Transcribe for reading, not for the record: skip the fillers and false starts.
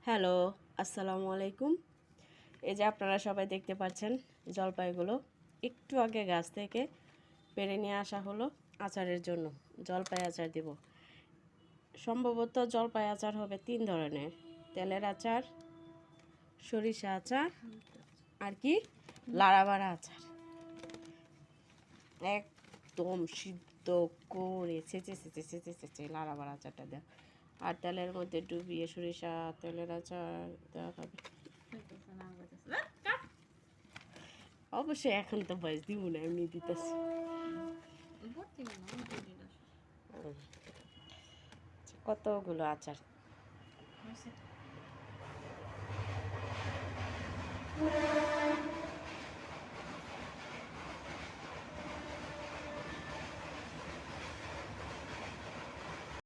Hello, আসসালামু আলাইকুম। এই যে আপনারা সবাই দেখতে পাচ্ছেন জলপাইগুলো একটু আগে গাছ থেকে পেড়ে নিয়ে আসা হলো আচারের জন্য। জলপাই আচার দেব। সম্ভবত জলপাই আচার হবে ৩ ধরনের: তেলের আচার, সরিষা আচার, আর কি লাড়াবাড়া আচার। একদম সিদ্ধ করে ছেঁচে ছেঁচে ছেঁচে ছেঁচে লাড়াবাড়া আচারটা দেওয়া, আর তেলের মধ্যে ডুবিয়ে সরিষা তেলের আচার দেওয়া হবে। অবশ্যই এখন তো বয়স দিব না, এমনি দিতেছি। কতগুলো আচার